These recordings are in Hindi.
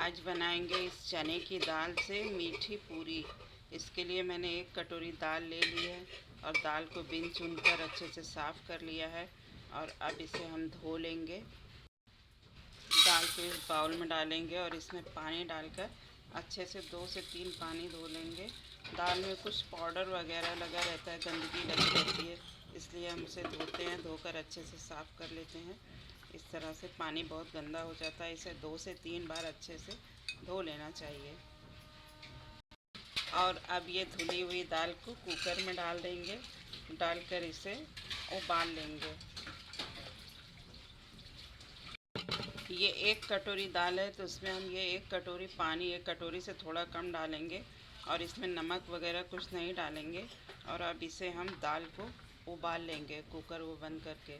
आज बनाएंगे इस चने की दाल से मीठी पूरी। इसके लिए मैंने 1 कटोरी दाल ले ली है और दाल को बिन चुन कर अच्छे से साफ़ कर लिया है। और अब इसे हम धो लेंगे। दाल को इस बाउल में डालेंगे और इसमें पानी डालकर अच्छे से 2 से 3 पानी धो लेंगे। दाल में कुछ पाउडर वगैरह लगा रहता है, गंदगी लगी रहती है, इसलिए हम उसे धोते हैं। धोकर अच्छे से साफ़ कर लेते हैं। इस तरह से पानी बहुत गंदा हो जाता है, इसे 2 से 3 बार अच्छे से धो लेना चाहिए। और अब ये धुली हुई दाल को कुकर में डाल देंगे। डालकर इसे उबाल लेंगे। ये 1 कटोरी दाल है तो उसमें हम ये 1 कटोरी पानी 1 कटोरी से थोड़ा कम डालेंगे और इसमें नमक वगैरह कुछ नहीं डालेंगे। और अब इसे हम दाल को उबाल लेंगे कुकर को बंद करके।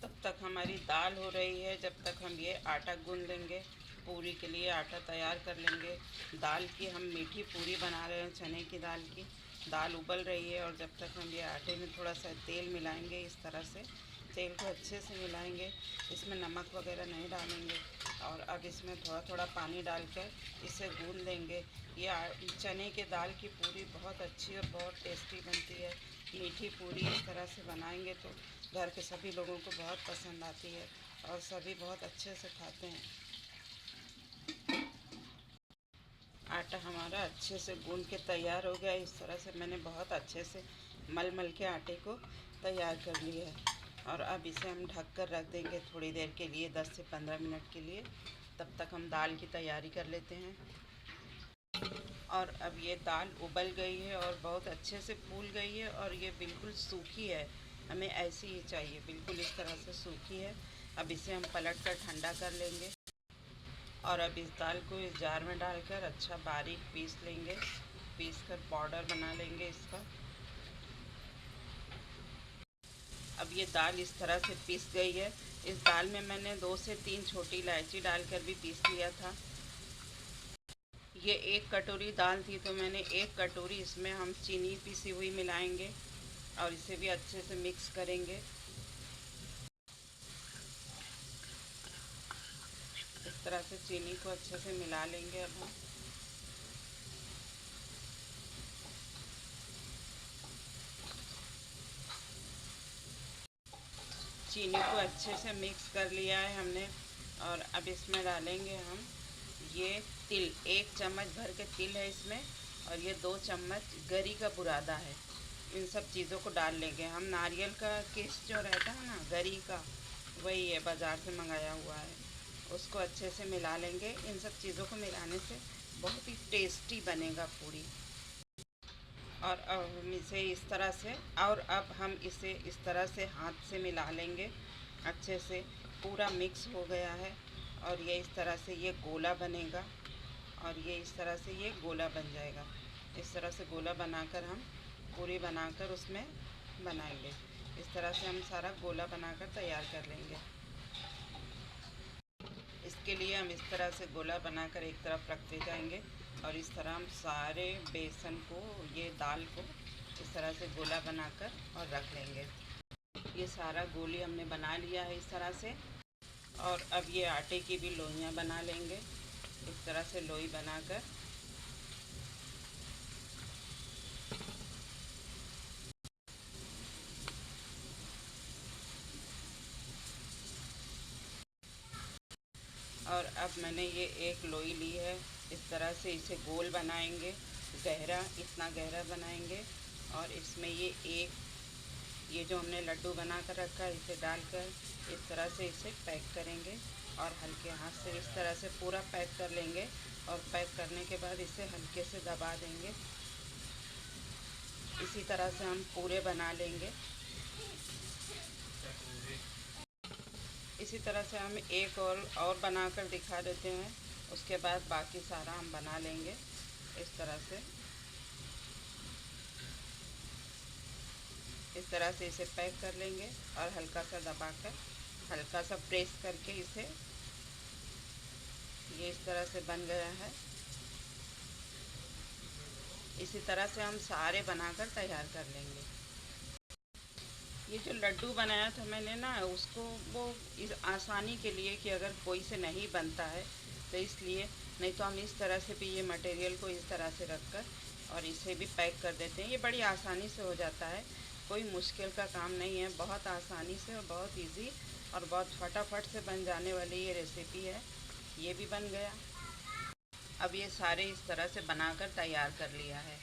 तब तक हमारी दाल हो रही है, जब तक हम ये आटा गूंद लेंगे। पूरी के लिए आटा तैयार कर लेंगे। दाल की हम मीठी पूरी बना रहे हैं, चने की दाल की। दाल उबल रही है और जब तक हम ये आटे में थोड़ा सा तेल मिलाएंगे, इस तरह से तेल को अच्छे से मिलाएंगे। इसमें नमक वगैरह नहीं डालेंगे और अब इसमें थोड़ा थोड़ा पानी डालकर इसे गूंद लेंगे। ये चने के दाल की पूरी बहुत अच्छी और बहुत टेस्टी बनती है। मीठी पूरी इस तरह से बनाएंगे तो घर के सभी लोगों को बहुत पसंद आती है और सभी बहुत अच्छे से खाते हैं। आटा हमारा अच्छे से गूंद के तैयार हो गया। इस तरह से मैंने बहुत अच्छे से मल के आटे को तैयार कर लिया है। और अब इसे हम ढक कर रख देंगे थोड़ी देर के लिए, 10 से 15 मिनट के लिए। तब तक हम दाल की तैयारी कर लेते हैं। और अब ये दाल उबल गई है और बहुत अच्छे से फूल गई है और ये बिल्कुल सूखी है। हमें ऐसी ही चाहिए, बिल्कुल इस तरह से सूखी है। अब इसे हम पलट कर ठंडा कर लेंगे और अब इस दाल को इस जार में डालकर अच्छा बारीक पीस लेंगे। पीस कर पाउडर बना लेंगे इसका। अब ये दाल इस तरह से पीस गई है। इस दाल में मैंने 2 से 3 छोटी इलायची डालकर भी पीस लिया था। ये 1 कटोरी दाल थी तो मैंने 1 कटोरी इसमें हम चीनी पिसी हुई मिलाएंगे और इसे भी अच्छे से मिक्स करेंगे। इस तरह से चीनी को अच्छे से मिला लेंगे। अब हम चीनी को अच्छे से मिक्स कर लिया है हमने। और अब इसमें डालेंगे हम ये तिल। 1 चम्मच भर के तिल है इसमें और ये 2 चम्मच गरी का बुरादा है। इन सब चीज़ों को डाल लेंगे हम। नारियल का किस जो रहता है ना, गरी का, वही है, बाज़ार से मंगाया हुआ है। उसको अच्छे से मिला लेंगे। इन सब चीज़ों को मिलाने से बहुत ही टेस्टी बनेगा पूरी। और अब हम इसे इस तरह से, और अब हम इसे इस तरह से हाथ से मिला लेंगे। अच्छे से पूरा मिक्स हो गया है और ये इस तरह से ये गोला बनेगा और ये इस तरह से ये गोला बन जाएगा। इस तरह से गोला बनाकर हम पूरी बनाकर उसमें बनाएंगे। इस तरह से हम सारा गोला बनाकर तैयार कर लेंगे। इसके लिए हम इस तरह से गोला बनाकर एक तरफ रखते जाएंगे और इस तरह हम सारे बेसन को, ये दाल को इस तरह से गोला बनाकर और रख लेंगे। ये सारा गोली हमने बना लिया है इस तरह से। और अब ये आटे की भी लोइयाँ बना लेंगे। इस तरह से लोई बनाकर और अब मैंने ये एक लोई ली है। इस तरह से इसे गोल बनाएंगे, गहरा, इतना गहरा बनाएंगे और इसमें ये जो हमने लड्डू बना कर रखा है इसे डालकर इस तरह से इसे पैक करेंगे और हल्के हाथ से इस तरह से पूरा पैक कर लेंगे। और पैक करने के बाद इसे हल्के से दबा देंगे। इसी तरह से हम पूरे बना लेंगे। इसी तरह से हम एक और बनाकर दिखा देते हैं, उसके बाद बाकी सारा हम बना लेंगे। इस तरह से इसे पैक कर लेंगे और हल्का सा दबाकर, हल्का सा प्रेस करके इसे, ये इस तरह से बन गया है। इसी तरह से हम सारे बनाकर तैयार कर लेंगे। ये जो लड्डू बनाया था मैंने ना, उसको वो इस आसानी के लिए कि अगर कोई से नहीं बनता है तो इसलिए, नहीं तो हम इस तरह से भी ये मटेरियल को इस तरह से रख कर और इसे भी पैक कर देते हैं। ये बड़ी आसानी से हो जाता है, कोई मुश्किल का काम नहीं है, बहुत आसानी से और बहुत इजी और बहुत फटाफट से बन जाने वाली ये रेसिपी है। ये भी बन गया। अब ये सारे इस तरह से बनाकर तैयार कर लिया है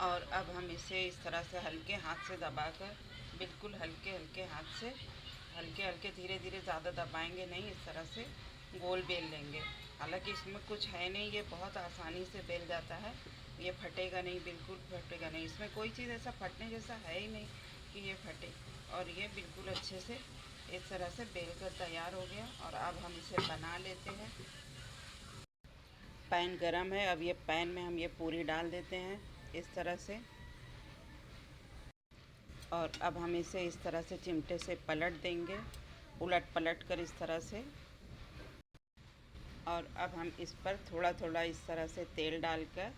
और अब हम इसे इस तरह से हल्के हाथ से दबाकर, बिल्कुल हल्के हल्के हाथ से, हल्के हल्के धीरे धीरे, ज़्यादा दबाएंगे नहीं, इस तरह से गोल बेल लेंगे। हालांकि इसमें कुछ है नहीं, ये बहुत आसानी से बेल जाता है, ये फटेगा नहीं, बिल्कुल फटेगा नहीं। इसमें कोई चीज़ ऐसा फटने जैसा है ही नहीं कि ये फटे। और ये बिल्कुल अच्छे से इस तरह से बेल कर तैयार हो गया और अब हम इसे बना लेते हैं। पैन गरम है, अब ये पैन में हम ये पूरी डाल देते हैं इस तरह से और अब हम इसे इस तरह से चिमटे से पलट देंगे, उलट पलट कर इस तरह से। और अब हम इस पर थोड़ा थोड़ा इस तरह से तेल डालकर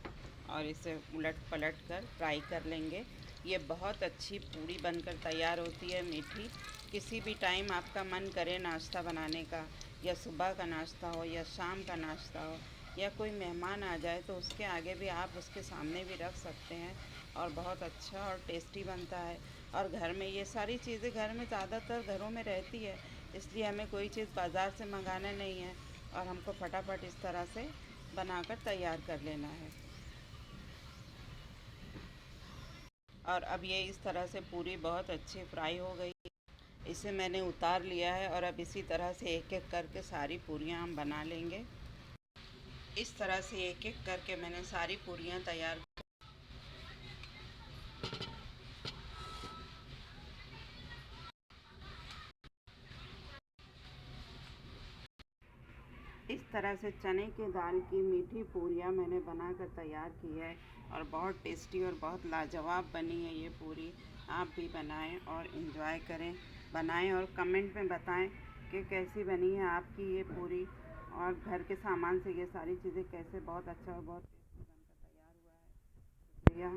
और इसे उलट पलट कर फ्राई कर लेंगे। ये बहुत अच्छी पूरी बनकर तैयार होती है, मीठी। किसी भी टाइम आपका मन करे नाश्ता बनाने का, या सुबह का नाश्ता हो या शाम का नाश्ता हो या कोई मेहमान आ जाए तो उसके आगे भी आप उसके सामने भी रख सकते हैं और बहुत अच्छा और टेस्टी बनता है। और घर में ये सारी चीज़ें घर में ज़्यादातर घरों में रहती है, इसलिए हमें कोई चीज़ बाज़ार से मंगाना नहीं है और हमको फटाफट इस तरह से बनाकर तैयार कर लेना है। और अब ये इस तरह से पूरी बहुत अच्छी फ्राई हो गई, इसे मैंने उतार लिया है और अब इसी तरह से एक एक करके सारी पूरियां हम बना लेंगे। इस तरह से एक एक करके मैंने सारी पूरियां तैयार, इस तरह से चने की दाल की मीठी पूरियाँ मैंने बनाकर तैयार की है और बहुत टेस्टी और बहुत लाजवाब बनी है ये पूरी। आप भी बनाएं और इन्जॉय करें, बनाएं और कमेंट में बताएं कि कैसी बनी है आपकी ये पूरी और घर के सामान से ये सारी चीज़ें कैसे बहुत अच्छा और बहुत टेस्टी बनकर तैयार हुआ है। शुक्रिया।